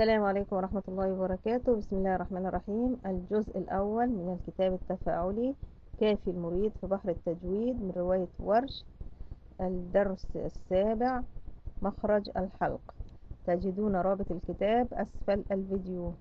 السلام عليكم ورحمة الله وبركاته. بسم الله الرحمن الرحيم. الجزء الأول من الكتاب التفاعلي كافي المريد في بحر التجويد من رواية ورش. الدرس السابع، مخرج الحلق. تجدون رابط الكتاب أسفل الفيديو.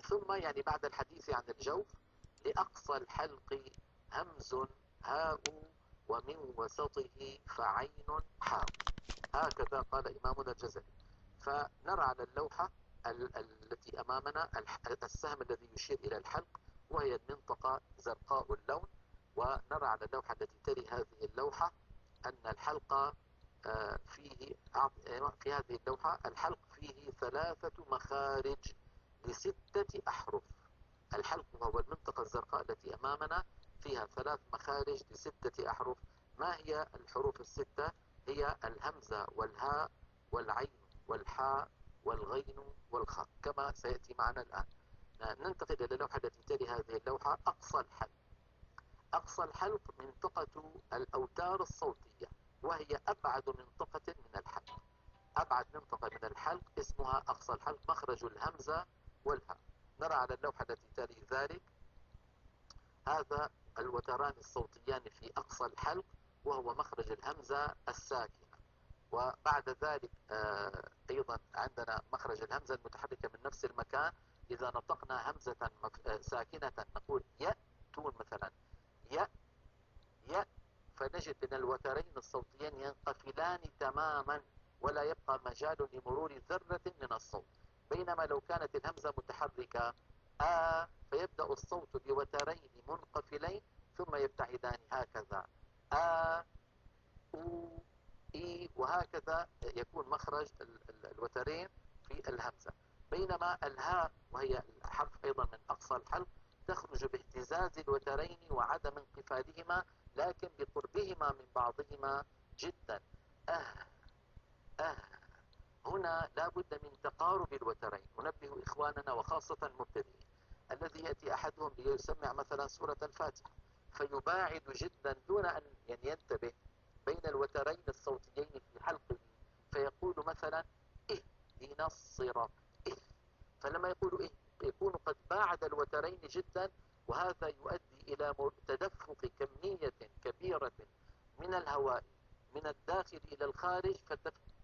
ثم يعني بعد الحديث عن الجوف لأقصى الحلق همز هاء ومن وسطه فعين حاء. هكذا قال إمامنا الجزري. فنرى على اللوحة التي أمامنا السهم الذي يشير إلى الحلق، وهي المنطقة زرقاء اللون. ونرى على اللوحة التي تلي هذه اللوحة أن الحلق في هذه اللوحة الحلق فيه 3 مخارج ل6 أحرف. الحلق وهو المنطقة الزرقاء التي أمامنا فيها 3 مخارج ل6 أحرف. ما هي الحروف ال6؟ هي الهمزة والهاء والعين والحاء والغين والخاء كما سيأتي معنا الآن. ننتقل إلى اللوحة التي تلي هذه اللوحة. أقصى الحلق. أقصى الحلق منطقة الأوتار الصوتية، وهي أبعد منطقة من الحلق. أبعد منطقة من الحلق اسمها أقصى الحلق، مخرج الهمزة والهاء. نرى على اللوحة التي تلي ذلك هذا الوتران الصوتيان في أقصى الحلق، وهو مخرج الهمزة الساكنة. وبعد ذلك أيضا عندنا مخرج الهمزة المتحركة من نفس المكان. إذا نطقنا همزة ساكنة نقول يأتون مثلا، يأ يأ، فنجد أن الوترين الصوتيين ينقفلان تماما ولا يبقى مجال لمرور ذرة من الصوت. بينما لو كانت الهمزة متحركة فيبدأ الصوت بوترين منقفلين ثم يبتعدان هكذا أو إي، وهكذا يكون مخرج الوترين في الهمزة. بينما الهاء وهي الحرف أيضا من أقصى الحلق تخرج باهتزاز الوترين وعدم انقفالهما، لكن بقربهما من بعضهما جدا. أه أه. هنا لا بد من تقارب الوترين. ننبه إخواننا وخاصة المبتدئين الذي يأتي أحدهم ليسمع مثلا سورة الفاتحة فيباعد جدا دون أن ينتبه بين الوترين الصوتيين في حلقه، فيقول مثلا اهدنا الصراط فلما يقول يكون قد باعد الوترين جدا، وهذا يؤدي إلى تدفق كمية كبيرة من الهواء من الداخل إلى الخارج،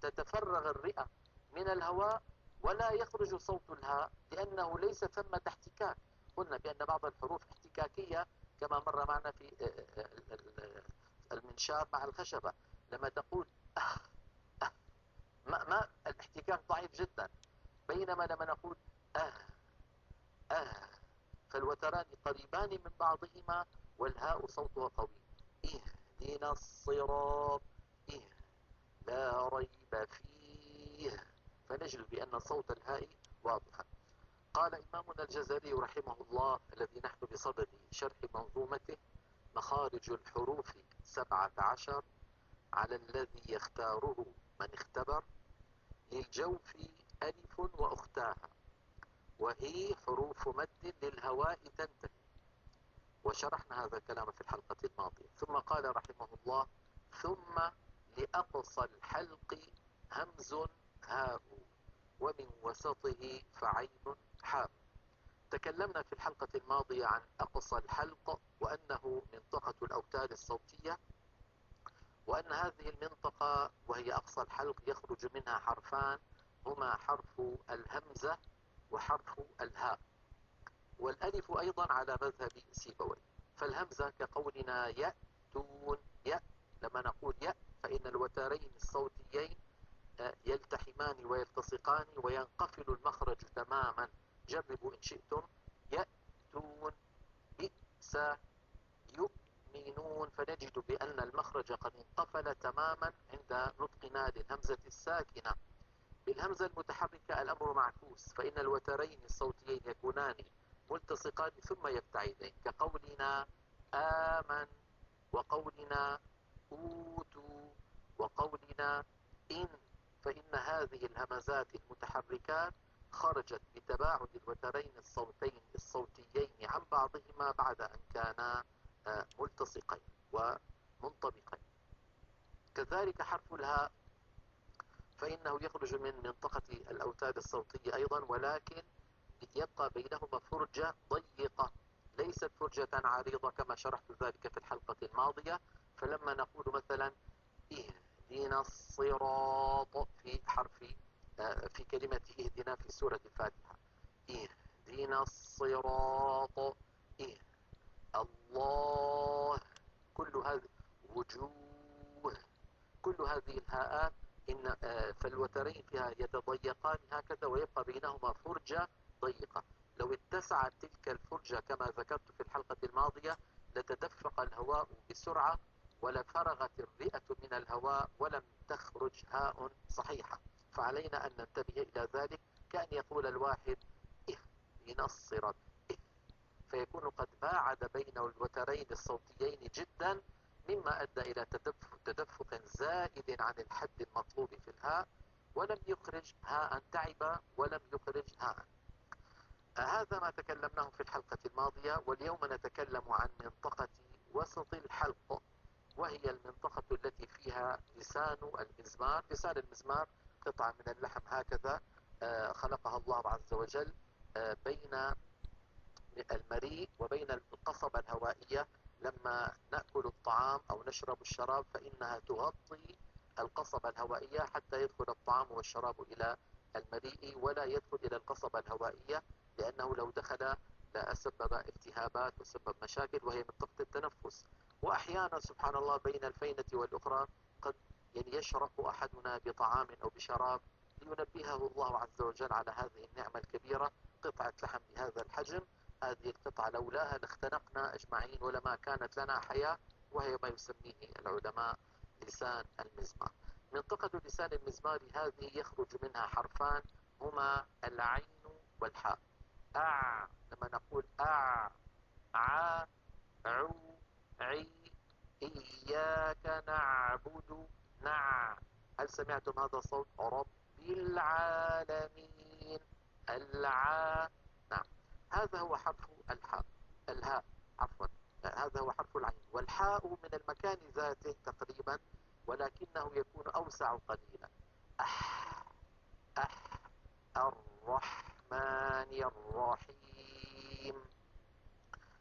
فتتفرغ الرئة من الهواء ولا يخرج صوت الهاء لأنه ليس ثمة احتكاك. قلنا بأن بعض الحروف احتكاكية كما مر معنا في المنشار مع الخشبة. لما تقول أه ما الاحتكاك ضعيف جدا، بينما لما نقول أه أه فالوتران قريبان من بعضهما والهاء صوتها قوي. اهدنا الصراط لا ريب فيه، فنجد بأن صوت الهاء واضحا. قال إمامنا الجزري رحمه الله الذي نحن بصدد شرح منظومته: مخارج الحروف 17 على الذي يختاره من اختبر، للجوف ألف وأختاها، وهي حروف مد للهواء تنتهي. وشرحنا هذا الكلام في الحلقة الماضية. ثم قال رحمه الله: ثم لأقصى الحلق همز هاء ومن وسطه فعين حاء. تكلمنا في الحلقة الماضية عن أقصى الحلق وأنه منطقة الأوتار الصوتية، وأن هذه المنطقة وهي أقصى الحلق يخرج منها حرفان، هما حرف الهمزة وحرف الهاء، والألف أيضا على مذهب سيبويه. فالهمزة كقولنا يأتون، يأ، لما نقول يأ فإن الوترين الصوتيين يلتحمان ويلتصقان وينقفل المخرج تماما. جربوا إن شئتم. يأتون، بئس، يؤمنون، فنجد بأن المخرج قد انقفل تماما عند نطقنا للهمزة الساكنة. بالهمزة المتحركة الأمر معكوس، فإن الوترين الصوتيين يكونان ملتصقان ثم يبتعدان، كقولنا آمن، وقولنا أوتوا، وقولنا إن. فإن هذه الهمزات المتحركات خرجت بتباعد الوترين الصوتيين عن بعضهما بعد أن كانا ملتصقين ومنطبقين. كذلك حرف الهاء، فإنه يخرج من منطقة الأوتاد الصوتية أيضا، ولكن يبقى بينهما فرجة ضيقة، ليست فرجة عريضة كما شرحت ذلك في الحلقة الماضية. فلما نقول مثلا اهدنا الصراط في حرف في كلمة اهدنا في سورة الفاتحة، اهدنا الصراط، الله، كل هذه، وجوه، كل هذه الهاءات إن فالوترين فيها يتضيقان هكذا ويبقى بينهما فرجة ضيقة. لو اتسعت تلك الفرجة كما ذكرت في الحلقة الماضية لتدفق الهواء بسرعة ولفرغت الرئة من الهواء ولم تخرج هاء صحيحة. فعلينا أن ننتبه إلى ذلك، كأن يقول الواحد اهدنا الصراط، فيكون قد باعد بين الوترين الصوتيين جدا، مما أدى إلى تدفق زائد عن الحد المطلوب في الهاء، ولم يخرج هاء، تعب ولم يخرج هاء. هذا ما تكلمناه في الحلقة الماضية. واليوم نتكلم عن منطقة وسط الحلق، وهي المنطقة التي فيها لسان المزمار. لسان المزمار قطعة من اللحم هكذا خلقها الله عز وجل بين المريء وبين القصبة الهوائية. لما نأكل الطعام أو نشرب الشراب فإنها تغطي القصبة الهوائية حتى يدخل الطعام والشراب إلى المريء ولا يدخل إلى القصبة الهوائية، لأنه لو دخل لأسبب التهابات وسبب مشاكل، وهي منطقة التنفس. وأحيانا سبحان الله بين الفينة والأخرى قد يشرق أحدنا بطعام أو بشراب لينبهه الله عز وجل على هذه النعمة الكبيرة، قطعة لحم بهذا الحجم. هذه القطعة لولاها لاختنقنا أجمعين ولما كانت لنا حياة، وهي ما يسميه العلماء لسان المزمار. منطقة لسان المزمار هذه يخرج منها حرفان هما العين والحاء. لما نقول ع، عو، عي، إياك نعبد، هل سمعتم هذا الصوت؟ رب العالمين، نعم. هذا هو حرف الهاء، عفوا، هذا هو حرف العين. والحاء من المكان ذاته تقريبا، ولكنه يكون أوسع قليلا. أح، أح، الرحمن الرحيم.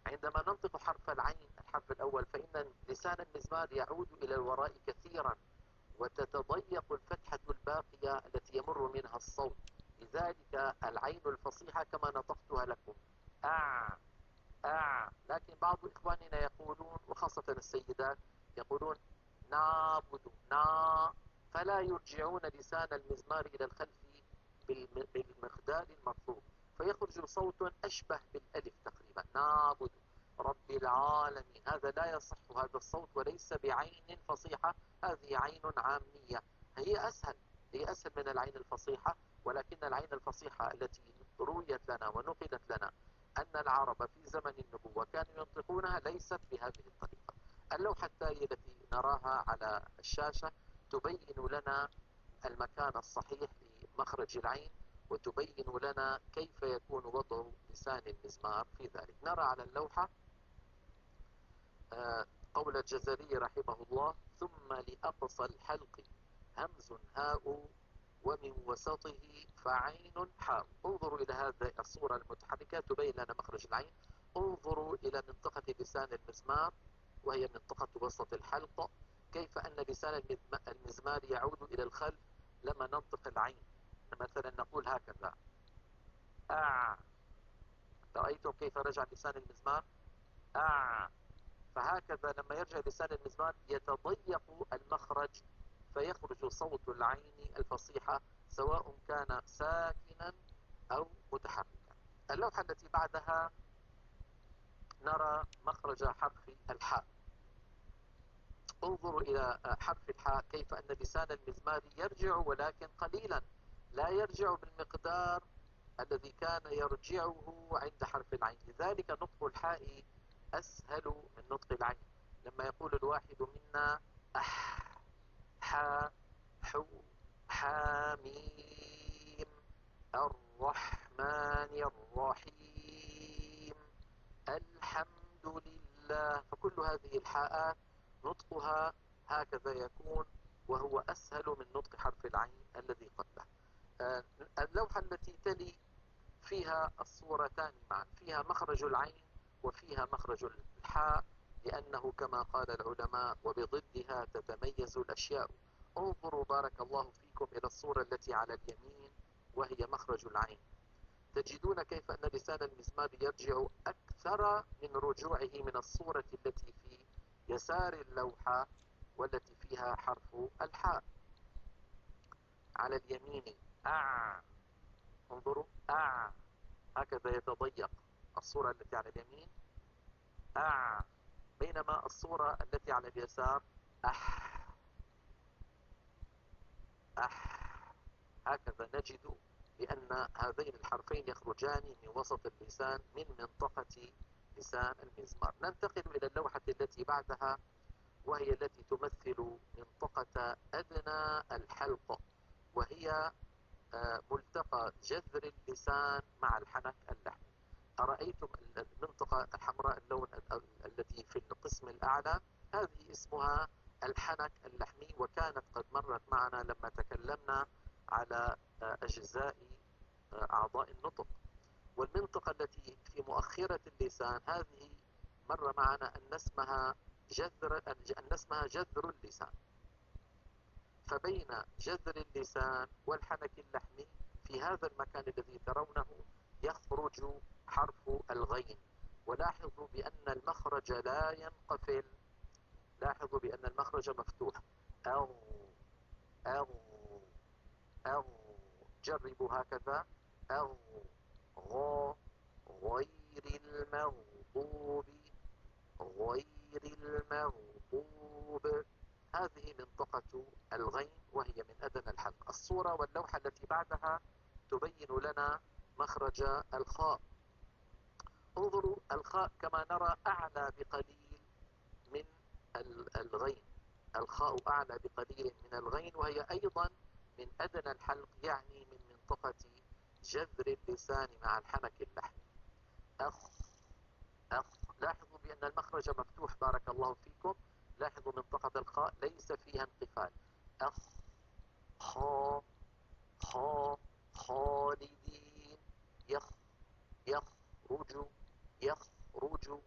عندما ننطق حرف العين الحرف الأول فإن لسان المزمار يعود إلى الوراء كثيرا، وتتضيق الفتحة الباقية التي يمر منها الصوت. لذلك العين الفصيحة كما نطقتها لكم لكن بعض إخواننا يقولون، وخاصة السيدات، يقولون نعبد، فلا يرجعون لسان المزمار إلى الخلف بالمقدار المطلوب، فيخرج صوت أشبه بالألف تقريبا، نعبد رب العالمين. هذا لا يصح هذا الصوت، وليس بعين فصيحة، هذه عين عامية. هي أسهل من العين الفصيحة، ولكن العين الفصيحة التي رويت لنا ونقلت لنا أن العرب في زمن النبوة كانوا ينطقونها ليست بهذه الطريقة. اللوحة التالية التي نراها على الشاشة تبين لنا المكان الصحيح لمخرج العين، وتبين لنا كيف يكون وضع لسان المزمار في ذلك. نرى على اللوحة قول الجزري رحمه الله: ثم لأقصى الحلق همز هاء ومن وسطه فعين حاء. انظروا إلى هذه الصورة المتحركة تبين لنا مخرج العين. انظروا إلى منطقة لسان المزمار وهي منطقة وسط الحلق، كيف أن لسان المزمار يعود إلى الخلف لما ننطق العين. مثلا نقول هكذا رأيتم كيف رجع لسان المزمار؟ فهكذا لما يرجع لسان المزمار يتضيق المخرج فيخرج صوت العين الفصيحة سواء كان ساكنا أو متحركا. اللوحة التي بعدها نرى مخرج حرف الحاء. انظروا إلى حرف الحاء كيف أن لسان المزمار يرجع ولكن قليلا، لا يرجع بالمقدار الذي كان يرجعه عند حرف العين، لذلك نطق الحاء أسهل من نطق العين. لما يقول الواحد منا أح حا حو حاميم الرحمن الرحيم الحمد لله، فكل هذه الحاءات نطقها هكذا يكون، وهو أسهل من نطق حرف العين الذي قبله. اللوحة التي تلي فيها الصورتان معا، فيها مخرج العين وفيها مخرج الحاء، لأنه كما قال العلماء وبضدها تتميز الأشياء. انظروا بارك الله فيكم إلى الصورة التي على اليمين وهي مخرج العين، تجدون كيف أن لسان المزمار يرجع أكثر من رجوعه من الصورة التي في يسار اللوحة والتي فيها حرف الحاء. على اليمين انظروا هكذا يتضيق الصورة التي على اليمين بينما الصورة التي على اليسار أح هكذا نجد بأن هذين الحرفين يخرجان من وسط اللسان من منطقة لسان المزمار. ننتقل إلى اللوحة التي بعدها وهي التي تمثل منطقة أدنى الحلق، وهي ملتقى جذر اللسان مع الحنك اللحمي. أرأيتم المنطقة الحمراء اللون التي في القسم الأعلى؟ هذه اسمها الحنك اللحمي، وكانت قد مرت معنا لما تكلمنا على أجزاء أعضاء النطق. والمنطقة التي في مؤخرة اللسان هذه مر معنا أن اسمها جذر اللسان. فبين جذر اللسان والحنك اللحمي في هذا المكان الذي ترونه يخرج حرف الغين، ولاحظوا بأن المخرج لا ينقفل، لاحظوا بأن المخرج مفتوح. أو جربوا هكذا. أو غو غير المغضوب هذه منطقة الغين وهي من أدنى الحلق. الصورة واللوحة التي بعدها تبين لنا مخرج الخاء. انظروا الخاء كما نرى أعلى بقليل من الغين، الخاء أعلى بقليل من الغين، وهي أيضا من أدنى الحلق، يعني من منطقة جذر اللسان مع الحنك اللحمي. لاحظوا بأن المخرج مفتوح بارك الله فيكم، لاحظوا منطقة الخاء ليس فيها انقفال. خالدين يخرج.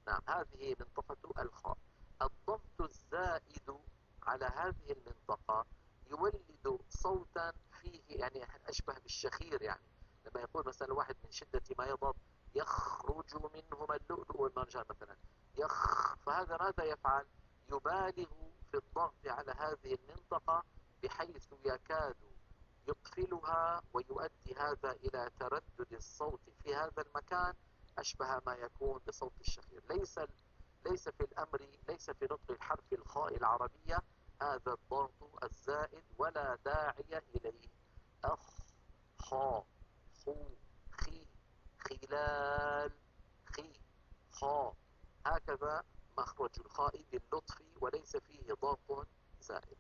نعم، هذه منطقة الخاء. الضغط الزائد على هذه المنطقة يولد صوتا فيه يعني أشبه بالشخير، يعني لما يقول مثلا واحد من شدة ما يضغط يخرج منهما اللؤلؤ والمرجان مثلا فهذا ماذا يفعل؟ يبالغ في الضغط على هذه المنطقة بحيث يكاد يقفلها، ويؤدي هذا إلى تردد الصوت في هذا المكان أشبه ما يكون بصوت الشخير. ليس في الأمر، ليس في نطق الحرف الخاء العربية هذا الضغط الزائد ولا داعي إليه. خا خو خي خلال خا، هكذا مخرج الخاء باللطف وليس فيه ضغط زائد.